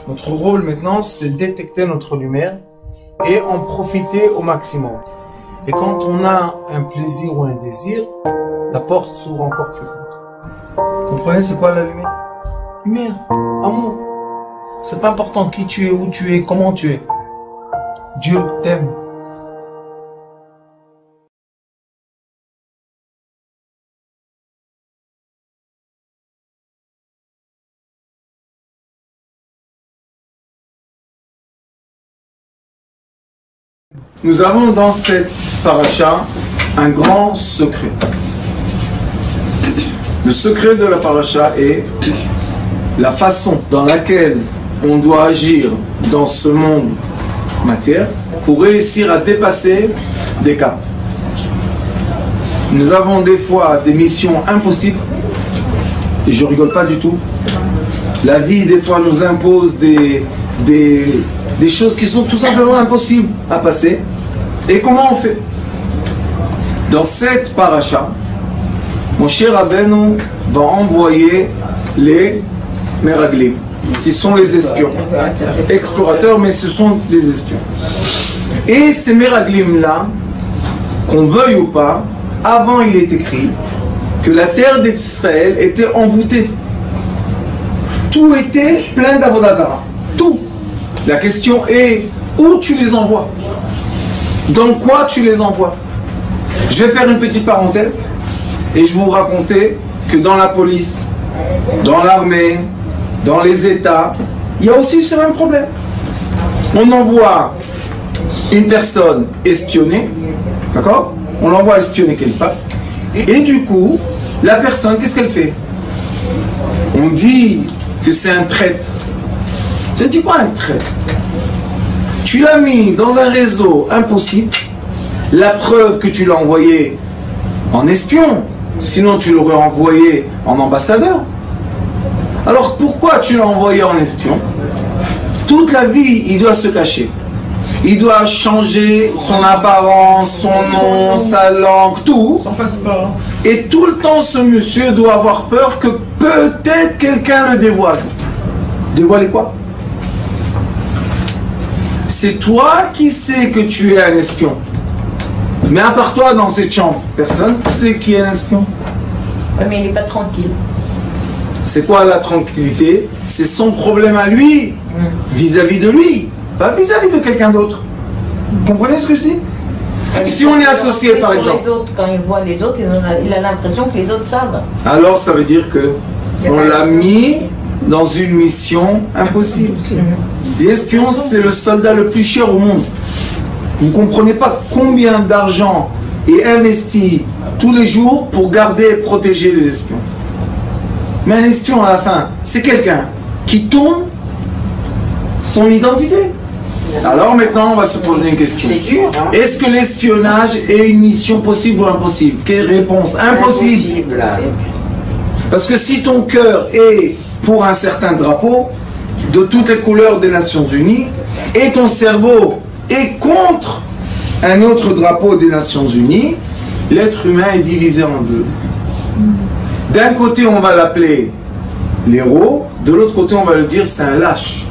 Notre rôle maintenant, c'est détecter notre lumière et en profiter au maximum. Et quand on a un plaisir ou un désir, la porte s'ouvre encore plus grande. Vous comprenez c'est quoi la lumière? Lumière, amour. C'est pas important qui tu es, où tu es, comment tu es. Dieu t'aime. Nous avons dans cette paracha un grand secret. Le secret de la paracha est la façon dans laquelle on doit agir dans ce monde matière pour réussir à dépasser des caps. Nous avons des fois des missions impossibles, et je rigole pas du tout. La vie des fois nous impose des choses qui sont tout simplement impossibles à passer. Et comment on fait? Dans cette paracha, mon cher Rabbeinu va envoyer les Meraglim, qui sont les espions. Explorateurs, mais ce sont des espions. Et ces Meraglim-là, qu'on veuille ou pas, avant il est écrit que la terre d'Israël était envoûtée. Tout était plein d'Avodazara. Tout. La question est, où tu les envoies? Dans quoi tu les envoies? Je vais faire une petite parenthèse et je vais vous raconter que dans la police, dans l'armée, dans les États, il y a aussi ce même problème. On envoie une personne espionnée, d'accord? On l'envoie espionner quelque part. Et du coup, la personne, qu'est-ce qu'elle fait? On dit que c'est un traître. Ça dit quoi un traître? Tu l'as mis dans un réseau impossible, la preuve que tu l'as envoyé en espion, sinon tu l'aurais envoyé en ambassadeur. Alors pourquoi tu l'as envoyé en espion? Toute la vie, il doit se cacher. Il doit changer son apparence, son nom, sa langue, tout. Et tout le temps, ce monsieur doit avoir peur que peut-être quelqu'un le dévoile. Dévoiler quoi? C'est toi qui sais que tu es un espion. Mais à part toi, dans cette chambre, personne ne sait qui est un espion. Mais il n'est pas tranquille. C'est quoi la tranquillité? C'est son problème à lui, vis-à-vis de lui, pas vis-à-vis de quelqu'un d'autre. Vous comprenez ce que je dis? Si on est associé, par exemple. Les autres, quand il voit les autres, il a l'impression que les autres savent. Alors ça veut dire que on l'a mis dans une mission impossible. L'espion, c'est le soldat le plus cher au monde. Vous ne comprenez pas combien d'argent est investi tous les jours pour garder et protéger les espions. Mais un espion, à la fin, c'est quelqu'un qui tourne son identité. Alors maintenant, on va se poser une question. Est-ce que l'espionnage est une mission possible ou impossible? Quelle réponse? Impossible. Parce que si ton cœur est pour un certain drapeau, de toutes les couleurs des Nations Unies, et ton cerveau est contre un autre drapeau des Nations Unies, l'être humain est divisé en deux. D'un côté, on va l'appeler l'héros, de l'autre côté, on va le dire c'est un lâche.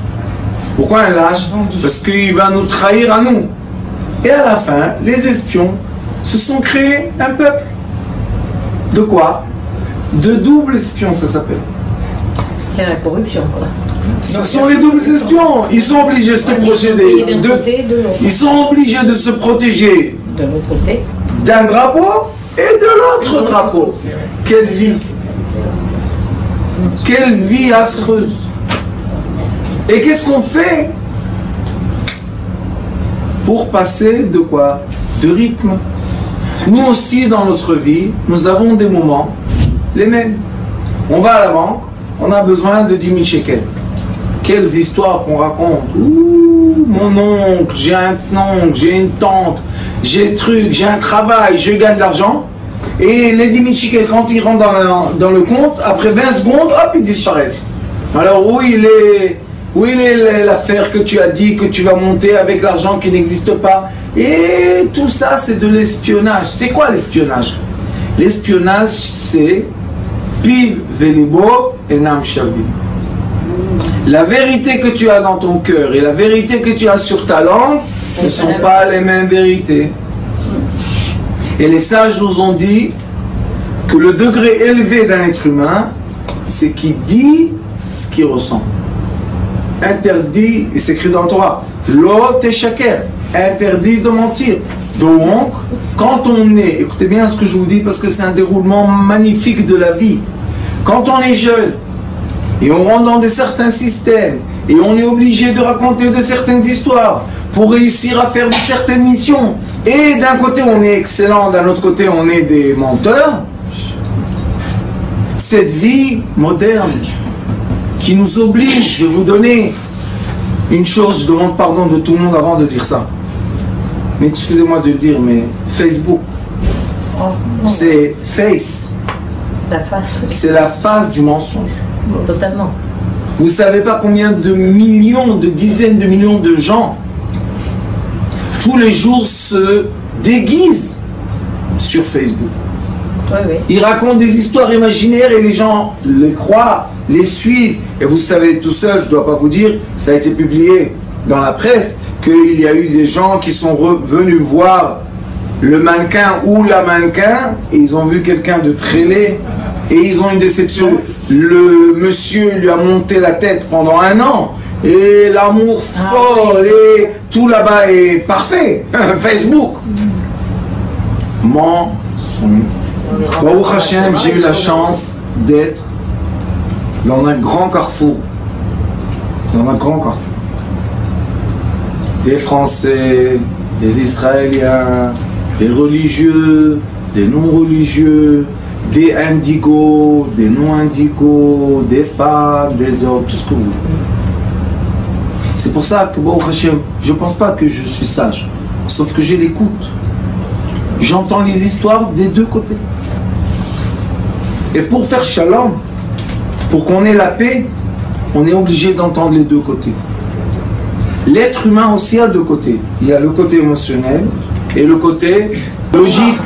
Pourquoi un lâche? Parce qu'il va nous trahir à nous. Et à la fin, les espions se sont créés un peuple. De quoi? De doubles espions, ça s'appelle. Il y a la corruption, quoi. Ce sont les doubles espions. Ils sont obligés de se protéger. Ils sont obligés de se protéger de l'autre côté d'un drapeau et de l'autre drapeau. Quelle vie! Quelle vie affreuse! Et qu'est-ce qu'on fait pour passer de quoi? De rythme. Nous aussi, dans notre vie, nous avons des moments les mêmes. On va à la banque, on a besoin de 10 000 shekels. Quelles histoires qu'on raconte. Ouh, mon oncle, j'ai un oncle, j'ai une tante, j'ai truc, j'ai un travail, je gagne de l'argent. Et les 10 000 shekels, quand ils rentrent dans le compte, après 20 secondes, hop, ils disparaissent. Alors où il est l'affaire que tu as dit que tu vas monter avec l'argent qui n'existe pas? Et tout ça, c'est de l'espionnage. C'est quoi l'espionnage? L'espionnage, c'est Piv Velibo et Nam Shavim. La vérité que tu as dans ton cœur et la vérité que tu as sur ta langue ne sont pas les mêmes vérités. Et les sages nous ont dit que le degré élevé d'un être humain, c'est qu'il dit ce qu'il ressent. Interdit, et c'est écrit dans le Torah, lo teshaker, interdit de mentir. Donc, quand on est, écoutez bien ce que je vous dis parce que c'est un déroulement magnifique de la vie. Quand on est jeune et on rentre dans certains systèmes et on est obligé de raconter de certaines histoires pour réussir à faire de certaines missions, et d'un côté on est excellent, d'un autre côté on est des menteurs, cette vie moderne qui nous oblige, je vais vous donner une chose, je demande pardon de tout le monde avant de dire ça, mais excusez-moi de le dire, mais Facebook, c'est face, c'est la face du mensonge. Totalement. Vous ne savez pas combien de millions, de dizaines de millions de gens tous les jours se déguisent sur Facebook. Oui, oui. Ils racontent des histoires imaginaires et les gens les croient, les suivent. Et vous savez tout seul, je ne dois pas vous dire, ça a été publié dans la presse, qu'il y a eu des gens qui sont venus voir le mannequin ou la mannequin et ils ont vu quelqu'un de très laid et ils ont une déception. Le monsieur lui a monté la tête pendant 1 an et l'amour folle et tout là-bas est parfait. Facebook. Mensonge. Baruch Hashem, j'ai eu la chance d'être dans un grand carrefour. Dans un grand carrefour. Des Français, des Israéliens, des religieux, des non-religieux, des indigos, des non-indigos, des femmes, des hommes, tout ce que vous voulez. C'est pour ça que, Baruch Hashem, je ne pense pas que je suis sage, sauf que j'ai l'écoute. J'entends les histoires des deux côtés. Et pour faire shalom, pour qu'on ait la paix, on est obligé d'entendre les deux côtés. L'être humain aussi a deux côtés. Il y a le côté émotionnel et le côté logique.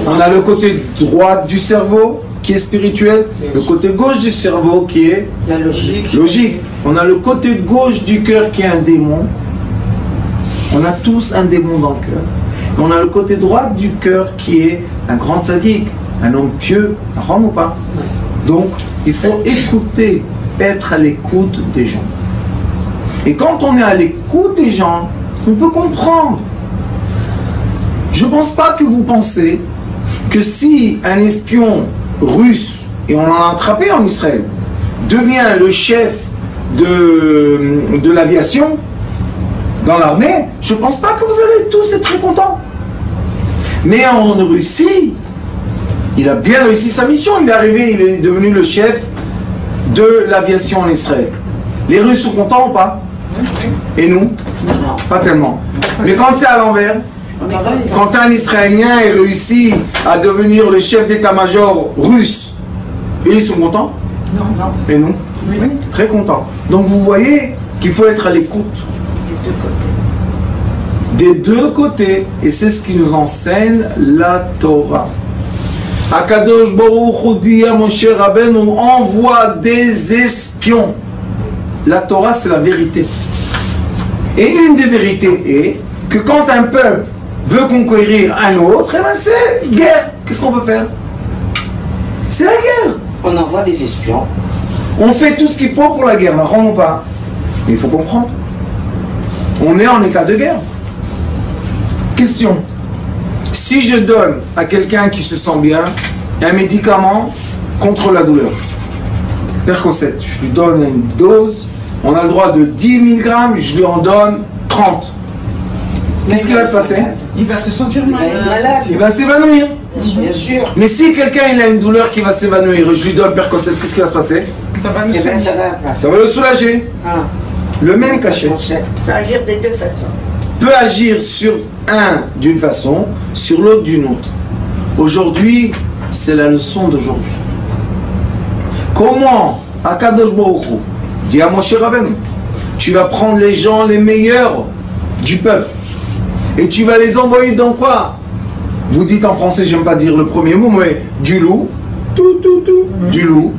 On a le côté droit du cerveau qui est spirituel, le côté gauche du cerveau qui est la logique. On a le côté gauche du cœur qui est un démon. On a tous un démon dans le cœur. Et on a le côté droit du cœur qui est un grand tzaddik, un homme pieux, un homme ou pas. Donc, il faut écouter, être à l'écoute des gens. Et quand on est à l'écoute des gens, on peut comprendre. Je ne pense pas que vous pensez que si un espion russe, et on l'a attrapé en Israël, devient le chef de l'aviation dans l'armée, je ne pense pas que vous allez tous être très contents. Mais en Russie, il a bien réussi sa mission. Il est arrivé, il est devenu le chef de l'aviation en Israël. Les Russes sont contents ou pas? Et nous? Non. Pas tellement. Mais quand c'est à l'envers, quand un Israélien est réussi à devenir le chef d'état-major russe, et ils sont contents? Non. Et nous? Oui. Très contents. Donc vous voyez qu'il faut être à l'écoute. Des deux côtés. Et c'est ce qui nous enseigne la Torah. Akadosh Baruch Hu dit à Moshe Rabbeinu, envoie des espions. La Torah, c'est la vérité. Et une des vérités est que quand un peuple veut conquérir un autre, eh ben c'est guerre. Qu'est-ce qu'on peut faire? C'est la guerre. On envoie des espions. On fait tout ce qu'il faut pour la guerre, marrant ou pas. Mais il faut comprendre. On est en état de guerre. Question. Si je donne à quelqu'un qui se sent bien un médicament contre la douleur, Percocet, je lui donne une dose, on a le droit de 10 mg, je lui en donne 30. Qu'est-ce qui va se passer? Il va se sentir Il va être malade. Il va s'évanouir. Bien sûr. Mais si quelqu'un il a une douleur qui va s'évanouir et je lui donne Percocet, qu'est-ce qui va se passer? Ça va le Eh bien, soigner. ça va pas. Ça va le soulager. Ah. Le même cachet Concept. Ça peut agir des deux façons. peut agir sur un d'une façon, sur l'autre d'une autre. Aujourd'hui, c'est la leçon d'aujourd'hui. Comment Akadosh Baruch Hu dit à Moshe Rabbeinu, tu vas prendre les gens les meilleurs du peuple et tu vas les envoyer dans quoi? Vous dites en français, j'aime pas dire le premier mot, mais du loup, du loup,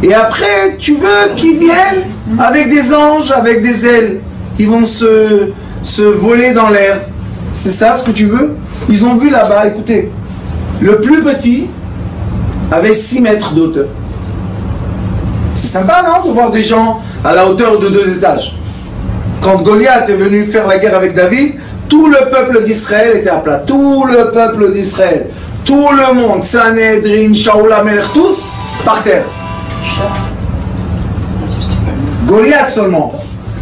Et après, tu veux qu'ils viennent avec des anges, avec des ailes. Ils vont se voler dans l'air. C'est ça ce que tu veux? Ils ont vu là-bas, écoutez, le plus petit avait 6 mètres de hauteur. C'est sympa, non, de voir des gens à la hauteur de 2 étages. Quand Goliath est venu faire la guerre avec David, tout le peuple d'Israël était à plat. Tout le peuple d'Israël. Tout le monde, Sanhedrin, Shaul HaMelech, tous par terre. Goliath seulement.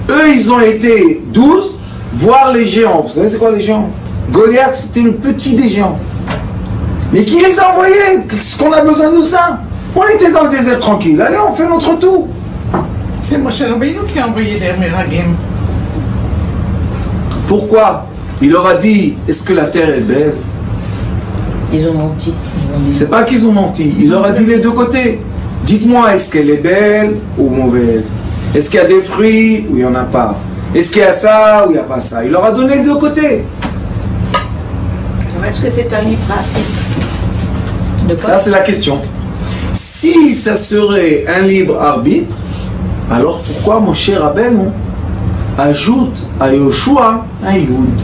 Eux, ils ont été 12, voir les géants. Vous savez c'est quoi les géants? Goliath, c'était le petit des géants. Mais qui les a envoyés? Qu'est-ce qu'on a besoin de ça? On était dans le désert tranquille. Allez, on fait notre tour. C'est Moshe Rabbeinu qui a envoyé des Meragim. Pourquoi? Il leur a dit, est-ce que la terre est belle? Ils ont menti. C'est pas qu'ils ont menti. Il leur a dit les deux côtés. Dites-moi, est-ce qu'elle est belle ou mauvaise? Est-ce qu'il y a des fruits ou il n'y en a pas? Est-ce qu'il y a ça ou il n'y a pas ça? Il leur a donné les deux côtés. Est-ce que c'est un livre Ça, c'est la question. Si ça serait un libre arbitre, alors pourquoi Moshe Rabbeinu ajoute à Yoshua un Yud?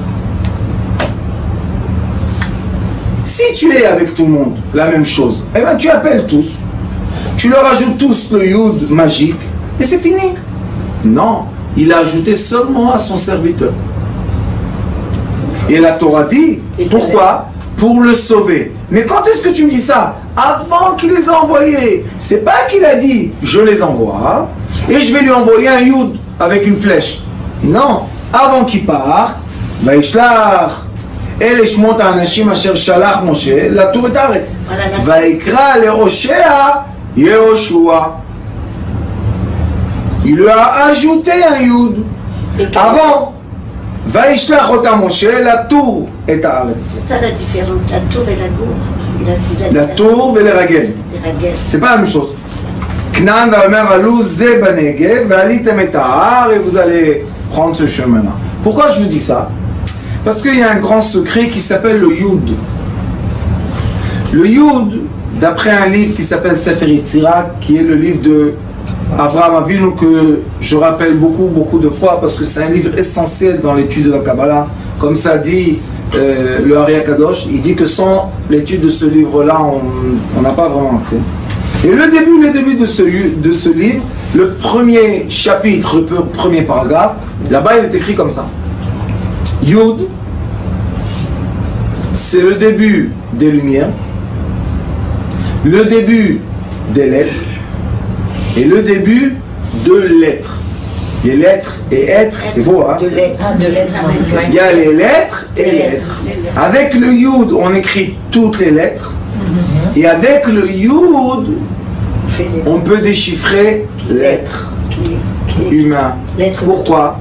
Si tu es avec tout le monde, la même chose, eh bien tu appelles tous, tu leur ajoutes tous le Yud magique, et c'est fini. Non, il a ajouté seulement à son serviteur. Et la Torah dit, pourquoi? Pour le sauver. Mais quand est-ce que tu me dis ça? Avant qu'il les a envoyés. C'est pas qu'il a dit, je les envoie, et je vais lui envoyer un Yud avec une flèche. Non, avant qu'il parte, Vaishlach El Shmot HaAnashim Asher Shalach Moshe Latour et Aretz. Vaikra le Hoshea Yehoshua. Il lui a ajouté un Yud. Avant, Vaishlach Ota Moshe Latour et Aretz. C'est ça la différence, la tour et la gourde. La tour et les ragel. C'est pas la même chose. Knan va Omer Alou Ze Banegev Valitem et Tahar, et vous allez prendre ce chemin-là. Pourquoi je vous dis ça? Parce qu'il y a un grand secret qui s'appelle le Yud. Le Yud, d'après un livre qui s'appelle Sefer Yetzirah, qui est le livre de Avraham Avinu, que je rappelle beaucoup de fois, parce que c'est un livre essentiel dans l'étude de la Kabbalah. Comme ça dit le Ari Akadosh, il dit que sans l'étude de ce livre-là, on n'a pas vraiment accès. Et le début de ce livre, le premier chapitre, le premier paragraphe, là-bas il est écrit comme ça. Yud, c'est le début des lumières, le début des lettres et le début de l'être. Les lettres et être, c'est beau, hein? Il y a les lettres et l'être. Avec le Yud, on écrit toutes les lettres. Et avec le Yud, on peut déchiffrer l'être humain. Pourquoi?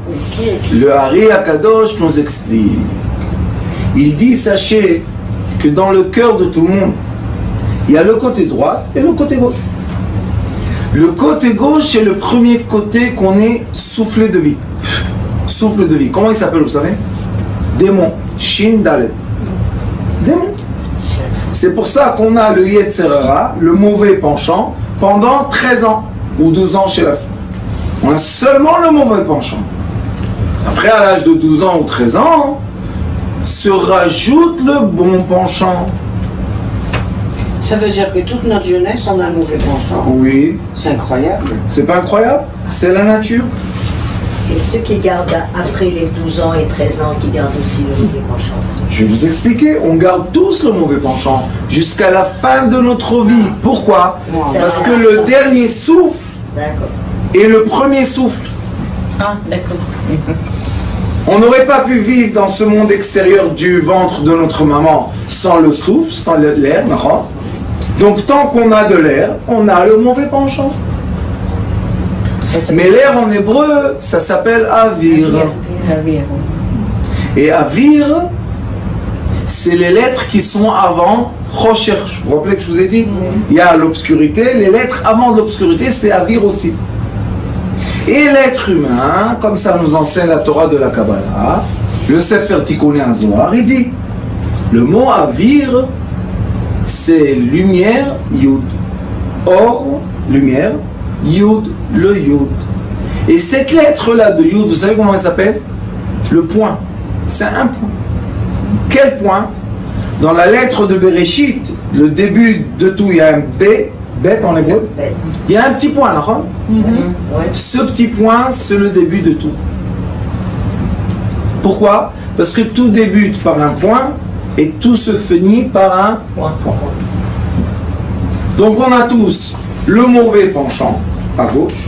Le Ari Akadosh nous explique. Il dit, sachez que dans le cœur de tout le monde, il y a le côté droit et le côté gauche. Le côté gauche est le premier côté qu'on est soufflé de vie. Souffle de vie. Comment il s'appelle, vous savez? Démon. Shin Dalet. Démon. C'est pour ça qu'on a le Yetzer Hara, le mauvais penchant, pendant 13 ans ou 12 ans chez la fille. On a seulement le mauvais penchant. Après, à l'âge de 12 ans ou 13 ans, se rajoute le bon penchant. Ça veut dire que toute notre jeunesse, on a un mauvais penchant. Oui. C'est incroyable. C'est pas incroyable? C'est la nature. Et ceux qui gardent après les 12 ans et 13 ans, qui gardent aussi le mauvais penchant. Je vais vous expliquer, on garde tous le mauvais penchant jusqu'à la fin de notre vie. Pourquoi? Parce que le dernier souffle est le premier souffle. Ah, d'accord. On n'aurait pas pu vivre dans ce monde extérieur du ventre de notre maman sans le souffle, sans l'air, non? Donc tant qu'on a de l'air, on a le mauvais penchant. Mais l'air en hébreu, ça s'appelle avir. Et avir, c'est les lettres qui sont avant Chosher. Vous vous rappelez que je vous ai dit? Il y a l'obscurité, les lettres avant l'obscurité, c'est avir aussi. Et l'être humain, comme ça nous enseigne la Torah de la Kabbalah, le Sefer Tikkuné HaZohar, il dit, le mot avir, c'est lumière, yud. Or, lumière, Yud, le Yud. Et cette lettre-là de Yud, vous savez comment elle s'appelle? Le point. C'est un point. Quel point? Dans la lettre de Bereshit, le début de tout, il y a un B, Bet en hébreu. Il y a un petit point, là. Ce petit point, c'est le début de tout. Pourquoi? Parce que tout débute par un point et tout se finit par un point. Donc on a tous le mauvais penchant à gauche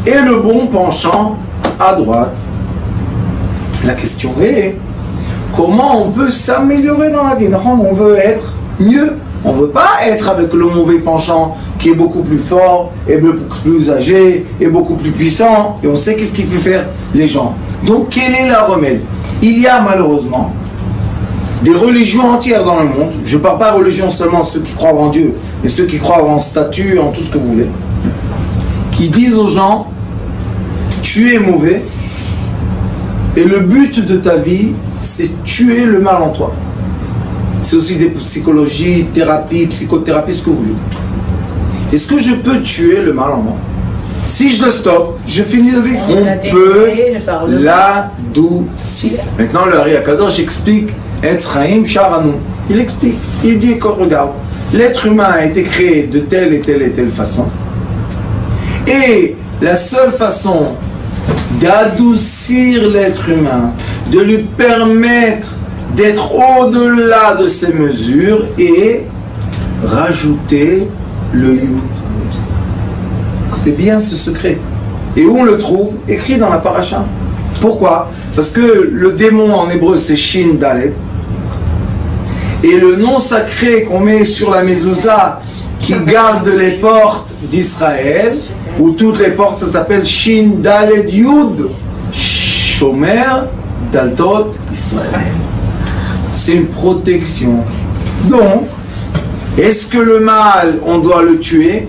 et le bon penchant à droite. La question est, comment on peut s'améliorer dans la vie? On veut être mieux. On ne veut pas être avec le mauvais penchant qui est beaucoup plus fort, et beaucoup plus âgé, et beaucoup plus puissant. Et on sait qu'est-ce qui fait faire les gens. Donc quel est le remède? Il y a malheureusement des religions entières dans le monde. Je ne parle pas de religion seulement ceux qui croient en Dieu, mais ceux qui croient en statut, en tout ce que vous voulez, qui disent aux gens, tu es mauvais, et le but de ta vie, c'est tuer le mal en toi. C'est aussi des psychologies, thérapies, psychothérapie, ce que vous voulez. Est-ce que je peux tuer le mal en moi? Si je le stoppe, je finis de vivre. On peut l'adoucir. Maintenant, le Hari Akadosh explique Etzraim Sharanou. Il explique. Il dit que regarde, l'être humain a été créé de telle et telle et telle façon. Et la seule façon d'adoucir l'être humain, de lui permettre d'être au-delà de ses mesures et rajouter le Yud. Écoutez bien ce secret. Et où on le trouve? Écrit dans la paracha. Pourquoi? Parce que le démon en hébreu c'est Shin Dalet. Et le nom sacré qu'on met sur la mezouza qui garde les portes d'Israël, où toutes les portes, ça s'appelle Shin Dalet Yud. Shomer Daltot Israël. C'est une protection. Donc, est-ce que le mal, on doit le tuer?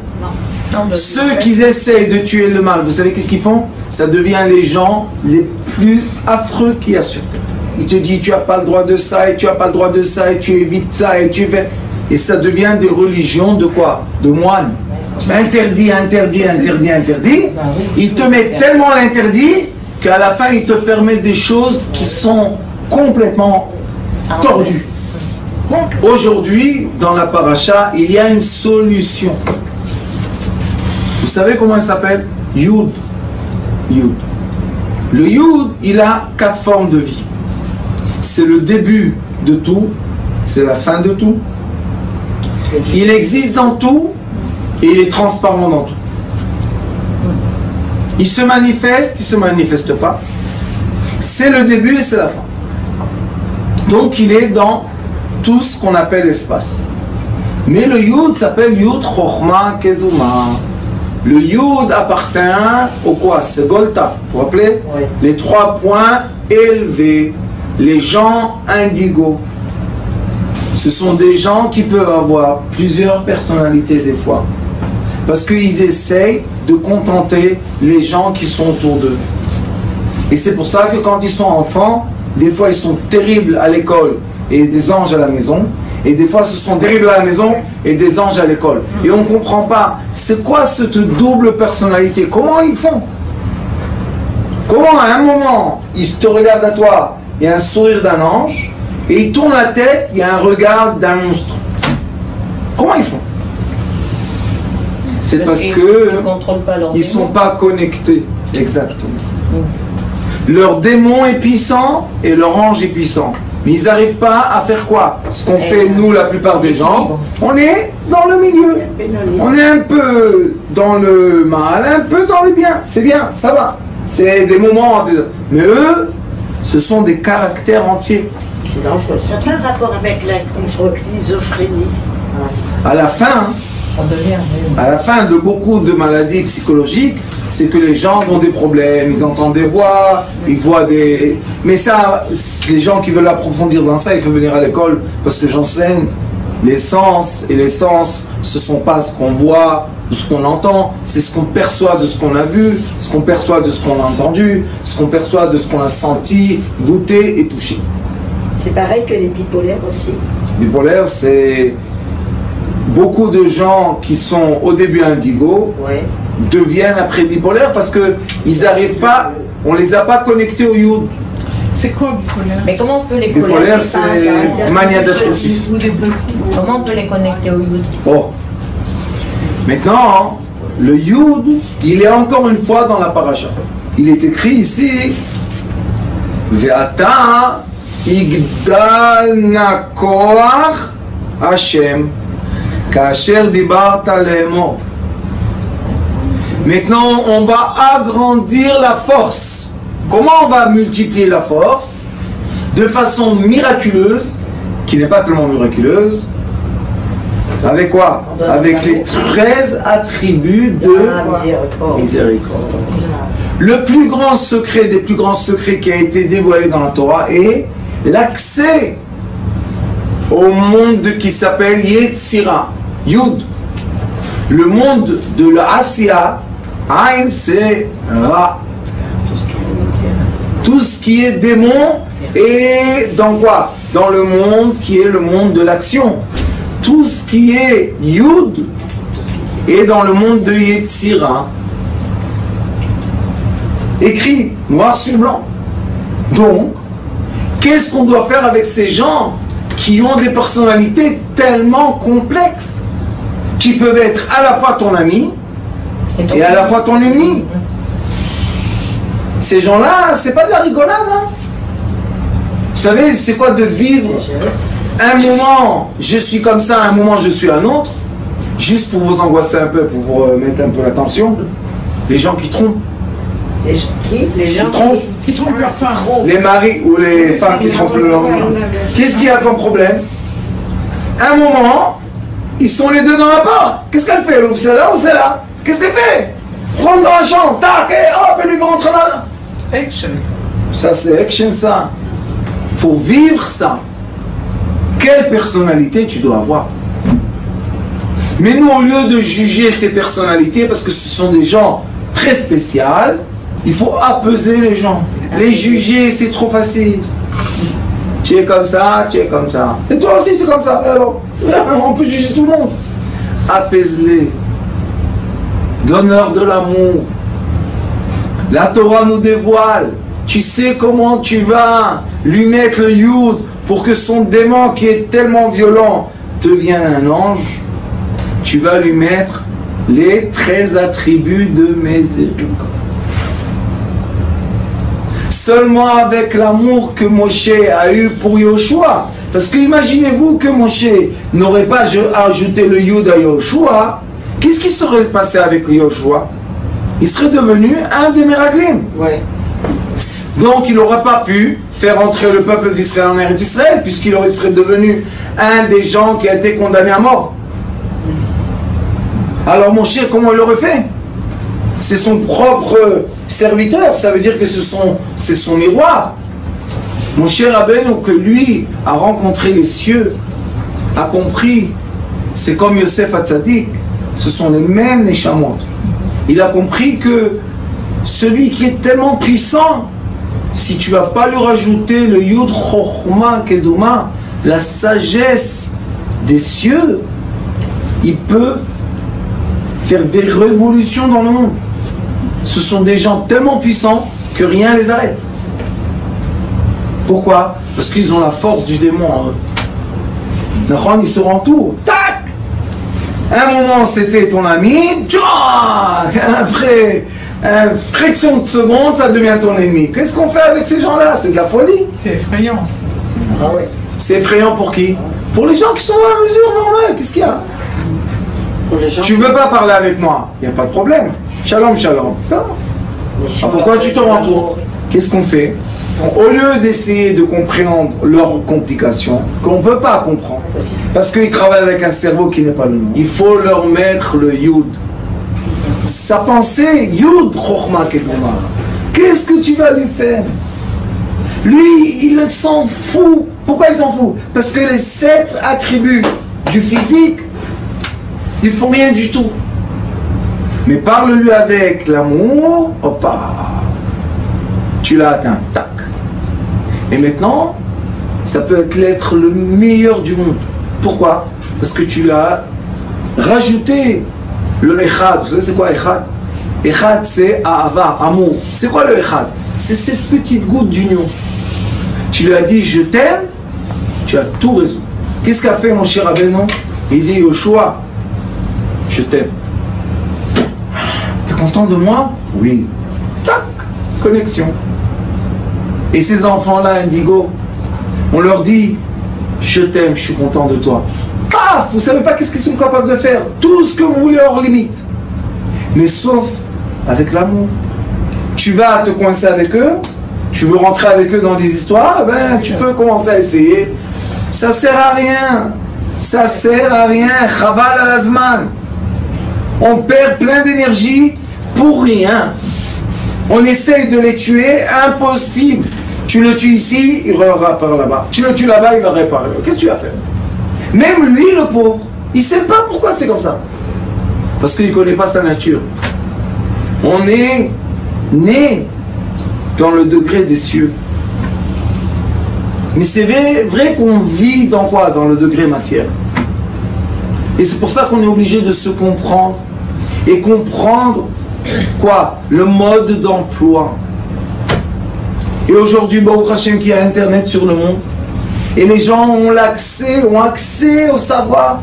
Non. Ceux qui essayent de tuer le mal, vous savez qu'est-ce qu'ils font? Ça devient les gens les plus affreux qu'il y a sur terre. Ils te disent, tu n'as pas le droit de ça, et tu n'as pas le droit de ça, et tu évites ça, et tu fais... Et ça devient des religions de quoi? De moines. Interdit, interdit, interdit, interdit. Ils te mettent tellement l'interdit qu'à la fin, ils te permettent des choses qui sont complètement tordues. Aujourd'hui, dans la paracha, il y a une solution. Vous savez comment elle s'appelle? Yud. Yud. Le Yud, il a 4 formes de vie. C'est le début de tout, c'est la fin de tout. Il existe dans tout et il est transparent dans tout. Il se manifeste, il ne se manifeste pas. C'est le début et c'est la fin. Donc il est dans tout ce qu'on appelle l'espace. Mais le Yud s'appelle Yud Chochma Keduma. Le Yud appartient au quoi? C'est Golta. Vous vous rappelez? Oui. Les 3 points élevés. Les gens indigos. Ce sont des gens qui peuvent avoir plusieurs personnalités des fois. Parce qu'ils essayent de contenter les gens qui sont autour d'eux. Et c'est pour ça que quand ils sont enfants, des fois ils sont terribles à l'école et des anges à la maison. Et des fois ce sont terribles à la maison et des anges à l'école. Et on ne comprend pas, c'est quoi cette double personnalité? Comment ils font? Comment à un moment, ils te regardent à toi, il y a un sourire d'un ange, et ils tournent la tête, il y a un regard d'un monstre. Comment ils font? C'est parce que ils ne sont pas connectés. Exactement. Leur démon est puissant et leur ange est puissant. Mais ils n'arrivent pas à faire quoi? Ce qu'on fait nous, la plupart des gens, on est dans le milieu. On est un peu dans le mal, un peu dans le bien. C'est bien, ça va. C'est des moments... Mais eux, ce sont des caractères entiers. C'est dangereux. Ça a un rapport avec la schizophrénie. À la fin, de beaucoup de maladies psychologiques, c'est que les gens ont des problèmes, ils entendent des voix, ils voient des... Mais ça, les gens qui veulent approfondir dans ça, il faut venir à l'école, parce que j'enseigne les sens, et les sens, ce ne sont pas ce qu'on voit ou ce qu'on entend, c'est ce qu'on perçoit de ce qu'on a vu, ce qu'on perçoit de ce qu'on a entendu, ce qu'on perçoit de ce qu'on a senti, goûté et touché. C'est pareil que les bipolaires aussi. Bipolaire, c'est beaucoup de gens qui sont au début indigo Ouais. deviennent après bipolaires parce qu'ils n'arrivent pas, on les a pas connectés au Yud. C'est quoi bipolaire? Mais comment on peut les connecter? Bipolaire, c'est pas un c'est caractère mania dépressif. dépressif. Ou dépressif? Comment on peut les connecter au Yud? Oh. Maintenant, le Yud, il est encore une fois dans la paracha. Il est écrit ici, Ve'ata igdal nakoach Hashem kasher dibarta le'emor. Maintenant, on va agrandir la force. Comment on va multiplier la force? De façon miraculeuse, qui n'est pas tellement miraculeuse. Avec quoi? Avec les 13 attributs de Miséricorde. miséricorde. Le plus grand secret des plus grands secrets qui a été dévoilé dans la Torah est l'accès au monde qui s'appelle Yetzira, Yud. Le monde de la Asiya, Ain c'est Ra. Tout ce qui est démon est dans quoi? Dans le monde qui est le monde de l'action. Tout ce qui est Yud est dans le monde de Yetzira. Écrit noir sur blanc. Donc, qu'est-ce qu'on doit faire avec ces gens qui ont des personnalités tellement complexes, qui peuvent être à la fois ton ami et à la fois ton ennemi? Ces gens-là, c'est pas de la rigolade, hein? Vous savez, c'est quoi de vivre un moment je suis comme ça, un moment je suis un autre, juste pour vous angoisser un peu, pour vous mettre un peu la tension? Les gens qui trompent. Les gens Qui trompent leur femme. Les maris ou les femmes qui trompent leur mari. Qu'est-ce qu'il y a comme problème? Un moment, ils sont les deux dans la porte. Qu'est-ce qu'elle fait? Elle ouvre celle-là ou celle-là? Qu'est-ce qu'elle fait? Prendre dans la chambre, tac, et hop, elle lui va rentrer là. Action. Ça, c'est action, ça. Pour vivre ça, quelle personnalité tu dois avoir? Mais nous, au lieu de juger ces personnalités, parce que ce sont des gens très spéciaux, il faut apaiser les gens. Les juger, c'est trop facile. Tu es comme ça, tu es comme ça. Et toi aussi, tu es comme ça. Alors, on peut juger tout le monde. Apaise-les. Donne-leur de l'amour. La Torah nous dévoile. Tu sais comment tu vas lui mettre le Yud pour que son démon qui est tellement violent devienne un ange. Tu vas lui mettre les 13 attributs de miséricorde. Seulement avec l'amour que Moshe a eu pour Yoshua. Parce que imaginez-vous que Moshe n'aurait pas ajouté le Yud à Yoshua. Qu'est-ce qui serait passé avec Yoshua? Il serait devenu un des Meraglim. Ouais. Donc il n'aurait pas pu faire entrer le peuple d'Israël en Eretz Israël, puisqu'il serait devenu un des gens qui a été condamné à mort. Alors Moshe, comment il l'aurait fait? C'est son propre serviteur, ça veut dire que c'est son miroir. Moshe Rabbeinu, que lui a rencontré les cieux, a compris, c'est comme Yosef Hatzadik, ce sont les mêmes Neshamot. Il a compris que celui qui est tellement puissant, si tu ne vas pas lui rajouter le Yud Chochma Keduma, la sagesse des cieux, il peut faire des révolutions dans le monde. Ce sont des gens tellement puissants que rien ne les arrête. Pourquoi? Parce qu'ils ont la force du démon en eux. Ils se rentourent. Tac! Un moment c'était ton ami, après une fraction de seconde, ça devient ton ennemi. Qu'est-ce qu'on fait avec ces gens-là? C'est de la folie. C'est effrayant, ça. Ah ouais. C'est effrayant pour qui? Pour les gens qui sont à la mesure normale. Qu'est-ce qu'il y a? Pour les gens Tu veux pas parler avec moi? Il n'y a pas de problème. Shalom, shalom. Ça va. Ah, pourquoi tu te rentoures? Qu'est-ce qu'on fait? Au lieu d'essayer de comprendre leurs complications, qu'on ne peut pas comprendre, parce qu'ils travaillent avec un cerveau qui n'est pas le nôtre, il faut leur mettre le Yud. Sa pensée, Yud, Chochma Keduma. Qu'est-ce que tu vas lui faire? Lui, il s'en fout. Pourquoi il s'en fout? Parce que les 7 attributs du physique, ils font rien du tout. Mais parle-lui avec l'amour, hop, tu l'as atteint, tac. Et maintenant, ça peut être l'être le meilleur du monde. Pourquoi? Parce que tu l'as rajoutez le echad. Vous savez c'est quoi echad? Echad c'est ahava, amour. C'est quoi le echad? C'est cette petite goutte d'union. Tu lui as dit je t'aime, tu as tout raison. Qu'est-ce qu'a fait mon cher Rabbeinu? Il dit Yoshua, je t'aime. T'es content de moi? Oui. Tac, connexion. Et ces enfants-là, indigo, on leur dit je t'aime, je suis content de toi. Paf, vous savez pas qu'est-ce qu'ils sont capables de faire. Tout ce que vous voulez hors limite. Mais sauf avec l'amour. Tu vas te coincer avec eux, tu veux rentrer avec eux dans des histoires, ben tu peux commencer à essayer. Ça sert à rien. Ça sert à rien. Chaval à l'azman. On perd plein d'énergie pour rien. On essaye de les tuer, impossible. Tu le tues ici, il repart là-bas. Tu le tues là-bas, il va réparer. Qu'est-ce que tu vas faire? Même lui, le pauvre, il ne sait pas pourquoi c'est comme ça. Parce qu'il ne connaît pas sa nature. On est né dans le degré des cieux. Mais c'est vrai qu'on vit dans quoi? Dans le degré matière. Et c'est pour ça qu'on est obligé de se comprendre. Et comprendre quoi? Le mode d'emploi. Et aujourd'hui, Baruch Hashem, qui a Internet sur le monde, et les gens ont accès au savoir.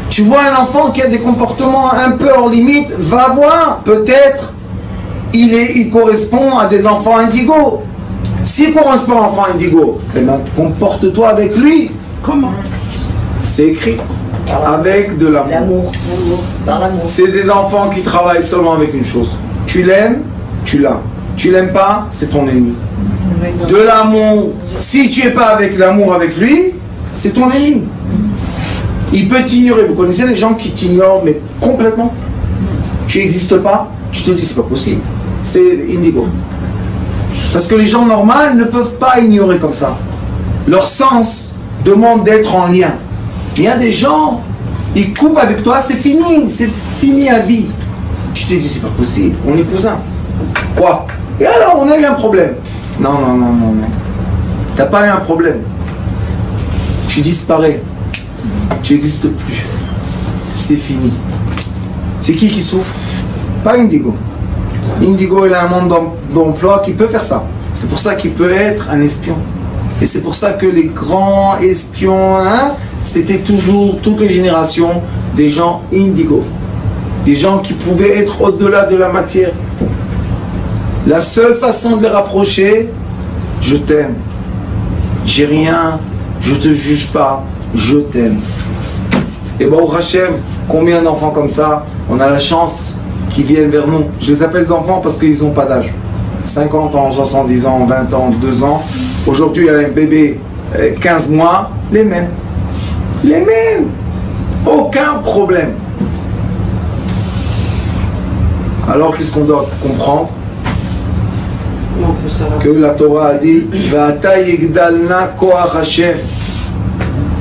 Tu vois un enfant qui a des comportements un peu hors limite, va voir, peut-être, il correspond à des enfants indigos. S'il correspond à un enfant indigo, eh ben, comporte-toi avec lui. Comment? C'est écrit. Avec de l'amour. L'amour. Par l'amour. C'est des enfants qui travaillent seulement avec une chose. Tu l'aimes, tu l'as. Tu l'aimes pas, c'est ton ennemi. De l'amour. Si tu n'es pas avec l'amour avec lui, c'est ton ennemi. Il peut t'ignorer. Vous connaissez les gens qui t'ignorent, mais complètement. Tu n'existes pas, tu te dis c'est pas possible. C'est indigo. Parce que les gens normaux ne peuvent pas ignorer comme ça. Leur sens demande d'être en lien. Il y a des gens, ils coupent avec toi, c'est fini à vie. Tu te dis c'est pas possible, on est cousins. Quoi? Et alors on a eu un problème. Non. T'as pas eu un problème. Tu disparais. Tu n'existes plus. C'est fini. C'est qui souffre? Pas Indigo. Indigo, il a un monde d'emploi qui peut faire ça. C'est pour ça qu'il peut être un espion. Et c'est pour ça que les grands espions, c'était toujours, toutes les générations, des gens indigo. Des gens qui pouvaient être au-delà de la matière. La seule façon de les rapprocher, je t'aime. J'ai rien, je te juge pas, je t'aime. Et Baruch Hashem, combien d'enfants comme ça, on a la chance qu'ils viennent vers nous. Je les appelle les enfants parce qu'ils n'ont pas d'âge. 50 ans, 70 ans, 20 ans, 2 ans. Aujourd'hui, il y a un bébé, 15 mois, les mêmes. Les mêmes. Aucun problème. Alors, qu'est-ce qu'on doit comprendre? Que la Torah a dit Va'ata yigdalna koach Hashem.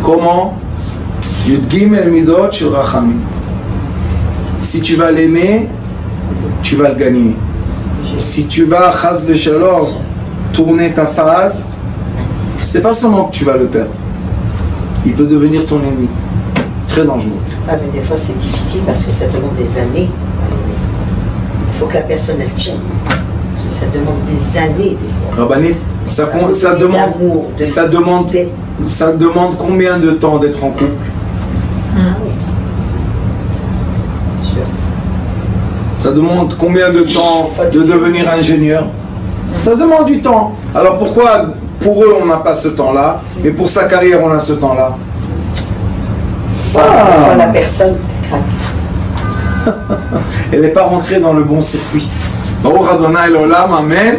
Comment? Yud Gimel Midot Shel Rachamim. Si tu vas l'aimer, tu vas le gagner. Si tu vas, chas v'shalom, tourner ta face, c'est pas seulement que tu vas le perdre. Il peut devenir ton ennemi. Très dangereux. Ah, mais des fois c'est difficile parce que ça demande des années à l'aimer. Il faut que la personne elle tienne. Parce que ça demande des années des fois. Rabbanit, ça demande combien de temps d'être en couple? Ah oui. Sûr. Ça demande combien de temps de devenir ingénieur? Ça demande du temps. Alors pourquoi pour eux on n'a pas ce temps-là, mais pour sa carrière on a ce temps-là? Parfois la personne craque. Elle n'est pas rentrée dans le bon circuit. Baruch Adonai l'olam, amen.